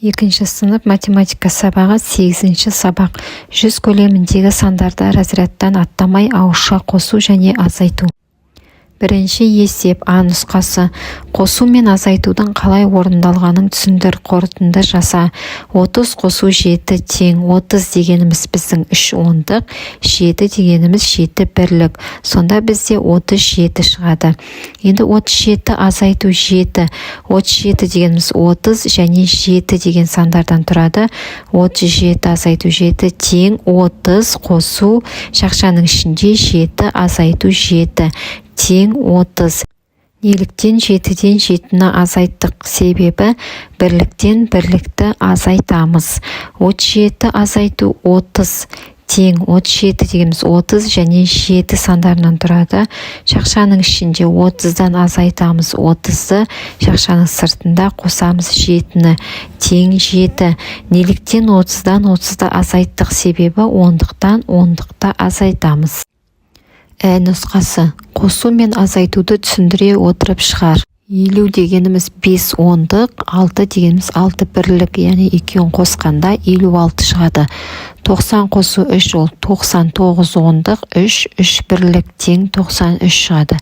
Екінші сынып математика сабағы 8-ші сабақ. 100 көлеміндегі сандарды разрядтан аттамай ауызша қосу және азайту. Бірінші есеп А нұсқасы. Қосу мен азайтудың қалай орындалғанын түсіндір, қорытынды жаса. 30 қосу 7 тең. 30 дегеніміз біздің 3 ондық, 7 дегеніміз 7 бірлік. Сонда бізде 37 шығады. Енді 37 азайту 7. 37 дегеніміз 30 және 7 деген сандардан тұрады. 37 азайту 7 тең 30 қосу шақшаның ішінде 7 азайту 7 тең 30. Неліктен 7-ден 7-ні азайттық? Себебі бірліктен бірлікті азайтамыз. 37 азайту 30 тең 37 дегеніміз 30 және 7 сандарынан тұрады. Шақшаның ішінде 30-дан азайтамыз 30-ды, шақшаның сыртында қосамыз 7-ні тең 7. Неліктен 30-дан 30-ды азайттық? Себебі ондықтан ондықты азайтамыз. Ә нұсқасы. Қосу мен азайтуды түсіндіре отырып шығар. 50 дегеніміз 5 ондық, 6 дегеніміз 6 бірлік, яғни екеуін қосқанда 56 шығады. 90 қосу 3 ол 99 ондық, 3 бірлік тең 93 шығады.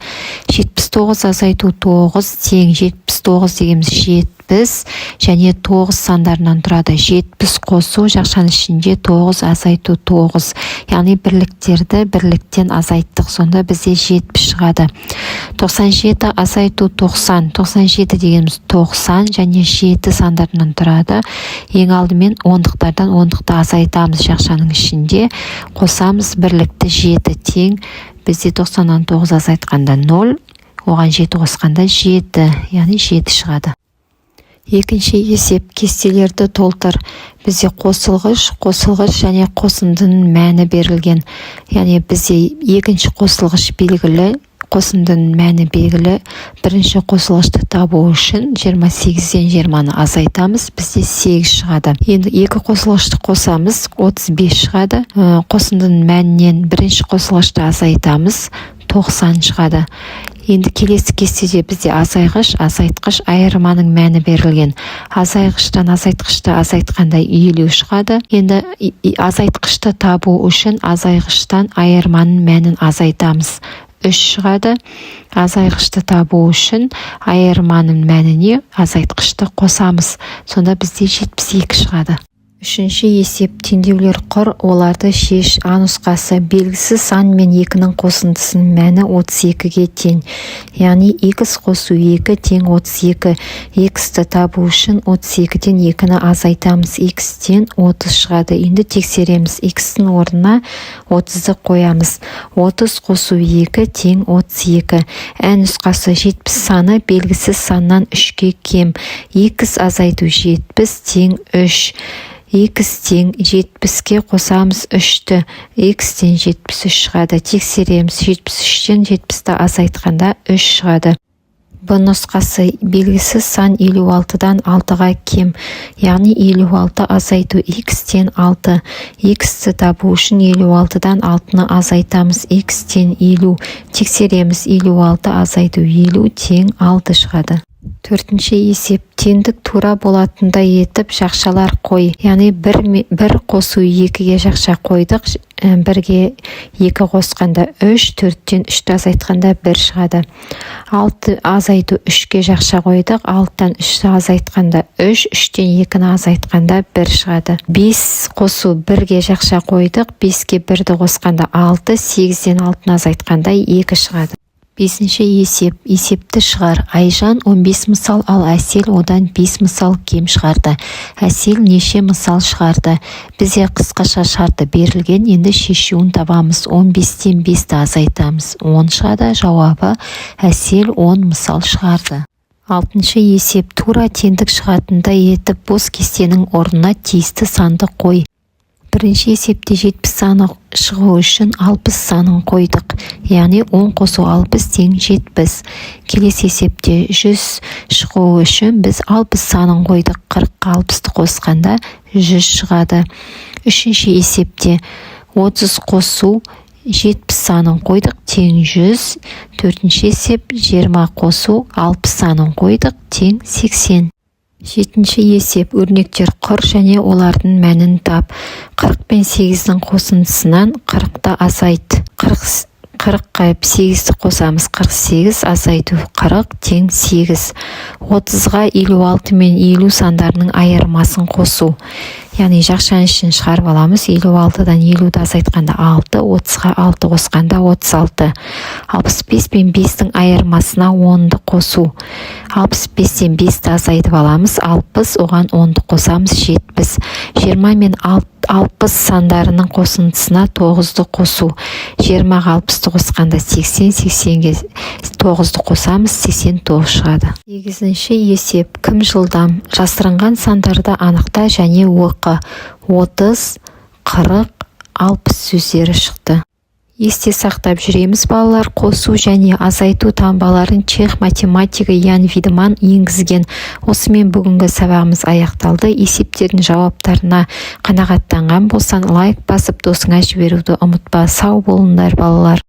79 азайту 9 тең 79 дегеніміз 70 және 9 сандарынан тұрады. 70 қосу жақшаның ішінде 9 азайту 9. Яғни бірліктерді бірліктен азайттық. Сонда бізде 70 шығады. 97 азайту 90. 97 дегеніміз 90 және 7 сандарынан тұрады. Ең алдымен ондықтардан ондықты азайтамыз. Жақшаның ішінде қосамыз бірлікті 7 тең. Бізде 90-нан 9 азайтқанда 0, оған 7 қосқанда 7, яғни 7 шығады. Екінші есеп. Кестелерді толтыр. Бізде қосылғыш және қосындының мәні берілген. Яғни бізде екінші қосылғыш белгілі, қосындының мәні белгілі. Бірінші қосылғышты табу үшін 28-ден 20-ны азайтамыз. Бізде 8 шығады. Енді екі қосылғышты қосамыз, 35 шығады. Қосындының мәнінен бірінші қосылғышты азайтамыз, 90 шығады. Енді келесі кестеде бізде азайғыш, азайтқыш, айырманың мәні берілген. Азайғыштан азайтқышты азайтқанда 50 шығады. Енді азайтқышты табу үшін азайғыштан айырманың мәнін азайтамыз. 3 шығады. Азайғышты табу үшін айырманың мәніне азайтқышты қосамыз. Сонда бізде 72 шығады. Үшінші есеп. Теңдеулер құр, оларды шеш. А нұсқасы. Белгісіз сан мен 2-нің қосындысының мәні 32-ге тең. Яғни x қосу 2 тең 32. X-ті табу үшін 32-ден 2-ні азайтамыз. X-тен 30 шығады. Енді тексереміз. X-тің орнына 30-ды қоямыз. 30 қосу 2 тең 32. Ә нұсқасы. 70 саны белгісіз саннан 3-ге кем. X азайту 70 тең 3. X тең 70-ке қосамыз 3-ті. X тең 73 шығады. Тексереміз. 73-тен 70-ті азайтқанда 3 шығады. Б нұсқасы. Белгісіз сан 56-дан 6-ға кем. Яғни 56 азайту X тен 6. X-ті табу үшін 56-дан 6-ны азайтамыз. X тен 50. Тексереміз. 56 азайту 50 тең 6 шығады. Төртінші есеп. Теңдік тура болатындай етіп жақшалар қой. Яғни бір қосу 2-ге жақша қойдық. 1-ге 2 қосқанда 3, 4-тен 3-ті азайтқанда 1 шығады. 6 азайту 3-ге жақша қойдық. 6-тан 3-ті азайтқанда 3, 3-тен 2-ні азайтқанда 1 шығады. 5 қосу 1-ге жақша қойдық. 5-ге 1-ді қосқанда 6, 8-ден 6-ны азайтқанда 2 шығады. Бесінші есеп. Есепті шығар. Айжан 15 мысал, ал Әсел одан 5 мысал кем шығарды. Әсел неше мысал шығарды? Бізе қысқаша шарты берілген. Енді шешуін табамыз. 15-тен 5-ті азайтамыз. 10 шығады. Жауабы Әсел 10 мысал шығарды. Алтыншы есеп. Тура теңдік шығатындай етіп бос кестенің орнына тиісті санды қой. Бірінші есепте 70 саны шығу үшін 60 санын қойдық. Яғни 10 қосу 60 тең 70. Келесі есепте 100 шығу үшін біз 60 санын қойдық. 40-қа 60-ты қосқанда 100 шығады. Үшінші есепте 30 қосу 70 санын қойдық, тең 100. Төртінші есеп 20 қосу 60 санын қойдық, тең 80. Жетінші есеп. Өрнектер құр және олардың мәнін тап. 40 пен 8-дің қосындысынан 40-ты азайт. 40-қа 8-ті қосамыз. 48 азайту. 40 тең 8. 30-ға 56 мен 50 сандарының айырмасын қосу. Яғни жақшан ішін шығарып аламыз. 56-дан 50-ді азайтқанда 6, 30-ға 6 қосқанда 36. 65 пен 5-дің айырмасына 10-ды қосу. 65-тен 5-ті азайтып аламыз. 60, оған 10-ды қосамыз. 70. 20 мен 60 сандарының қосындысына 9-ды қосу. 20-ға 60-ды қосқанда 80, 80-ге 9-ды қосамыз. 89 шығады. 8-ші есеп. Кім жылдам? Жасырынған сандарды анықта және оқы. 30, 40, 60 сөздері шықты. Есте сақтап жүреміз балалар. Қосу және азайту таңбаларын чех математигі Ян Видман енгізген. Осымен бүгінгі сабағымыз аяқталды. Есептердің жауаптарына қанағаттанған болсан, лайк басып досыңа жіберуді ұмытпа. Сау болыңдар балалар.